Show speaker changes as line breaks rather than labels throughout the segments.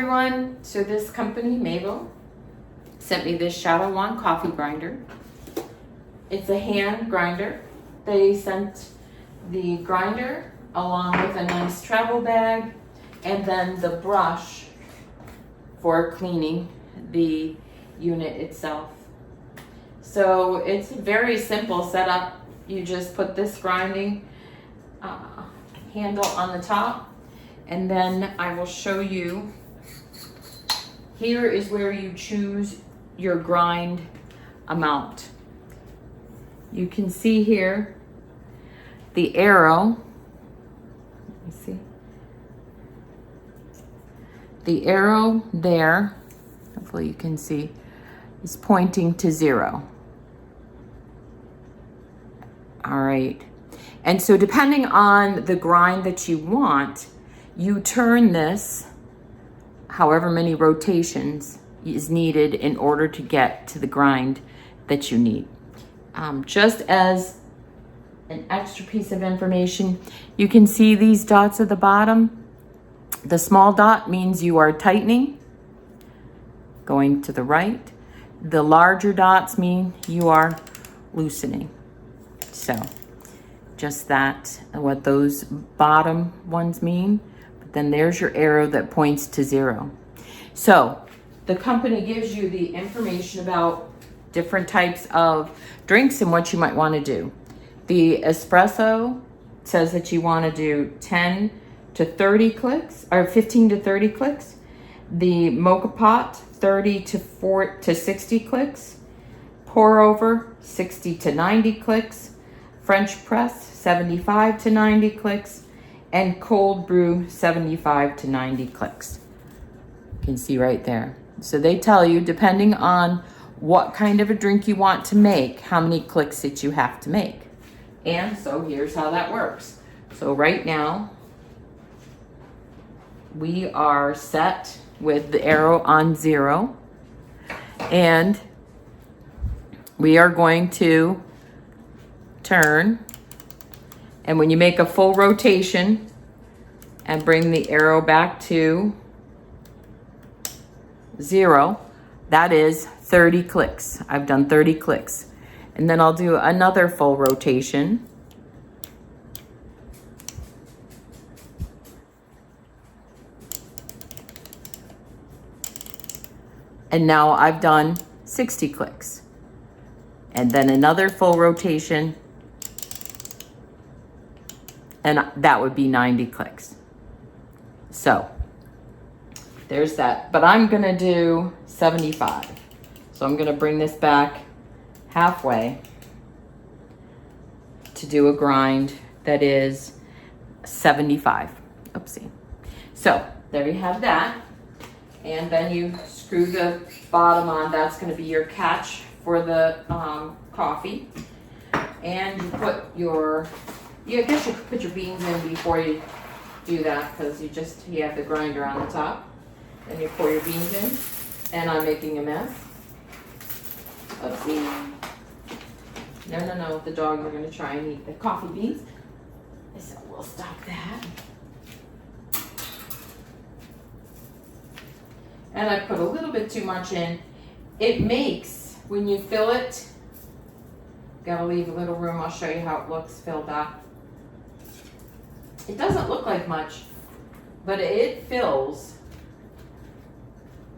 everyone. So this company, MAVO, sent me this Shadow Wand coffee grinder. It's a hand grinder. They sent the grinder along with a nice travel bag and then the brush for cleaning the unit itself. So it's a very simple setup. You just put this grinding handle on the top, and then I will show you. Here is where you choose your grind amount. You can see here the arrow. Let me see. The arrow there, hopefully you can see, is pointing to 0. All right. And so depending on the grind that you want, you turn this however many rotations is needed in order to get to the grind that you need. Just as an extra piece of information, you can see these dots at the bottom. The small dot means you are tightening, going to the right. The larger dots mean you are loosening. So just that, what those bottom ones mean. But then there's your arrow that points to 0. So the company gives you the information about different types of drinks and what you might want to do. The espresso says that you want to do 10 to 30 clicks, or 15 to 30 clicks. The Moka pot, 30 to 60 clicks. Pour over, 60 to 90 clicks. French press, 75 to 90 clicks. And cold brew, 75 to 90 clicks. You can see right there. So they tell you, depending on what kind of a drink you want to make, how many clicks that you have to make. And so here's how that works. So right now, we are set with the arrow on 0. And we are going to turn. And when you make a full rotation and bring the arrow back to 0, that is 30 clicks. I've done 30 clicks. And then I'll do another full rotation. And now I've done 60 clicks. And then another full rotation. And that would be 90 clicks. So there's that. But I'm gonna do 75. So I'm gonna bring this back halfway to do a grind that is 75. Oopsie. So there you have that. And then you screw the bottom on. That's going to be your catch for the coffee. And you put your, I guess you could put your beans in before you do that, because you have the grinder on the top. Then you pour your beans in. And I'm making a mess. Oopsie. No, the dogs are going to try and eat the coffee beans. So we'll stop that. And I put a little bit too much in. It makes, when you fill it, gotta leave a little room. I'll show you how it looks filled up. It doesn't look like much, but it fills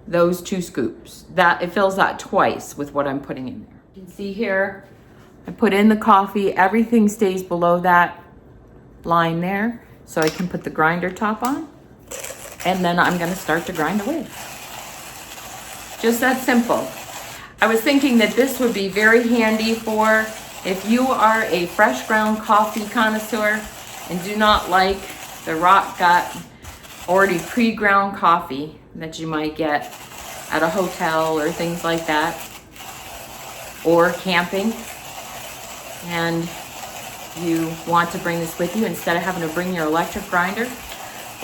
those 2 scoops. It fills that twice with what I'm putting in there. You can see here, I put in the coffee. Everything stays below that line there, so I can put the grinder top on. And then I'm gonna start to grind away. Just that simple. I was thinking that this would be very handy for if you are a fresh ground coffee connoisseur and do not like the rock gut already pre-ground coffee that you might get at a hotel or things like that, or camping, and you want to bring this with you instead of having to bring your electric grinder.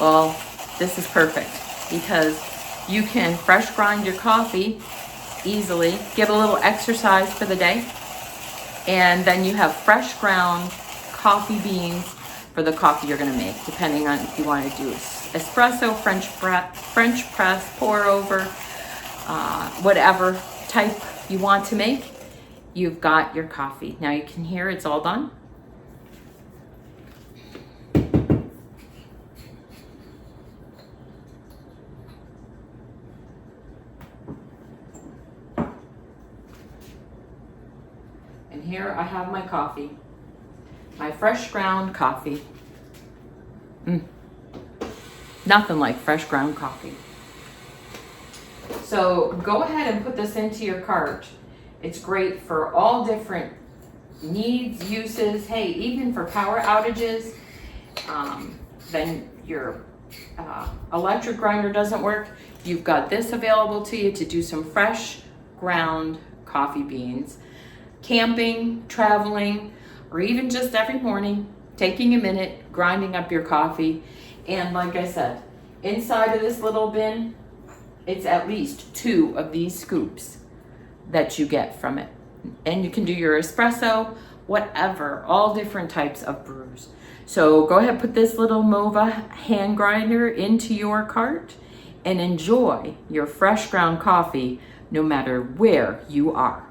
Well, this is perfect because you can fresh grind your coffee easily, get a little exercise for the day, and then you have fresh ground coffee beans for the coffee you're gonna make, depending on if you want to do espresso, French press, pour over, whatever type you want to make, you've got your coffee. Now you can hear it's all done. And here I have my coffee, my fresh ground coffee. Nothing like fresh ground coffee. So go ahead and put this into your cart. It's great for all different needs, uses. Hey, even for power outages, then your electric grinder doesn't work. You've got this available to you to do some fresh ground coffee beans. Camping, traveling, or even just every morning, taking a minute, grinding up your coffee. And like I said, inside of this little bin, it's at least 2 of these scoops that you get from it. And you can do your espresso, whatever, all different types of brews. So go ahead, put this little MAVO hand grinder into your cart and enjoy your fresh ground coffee no matter where you are.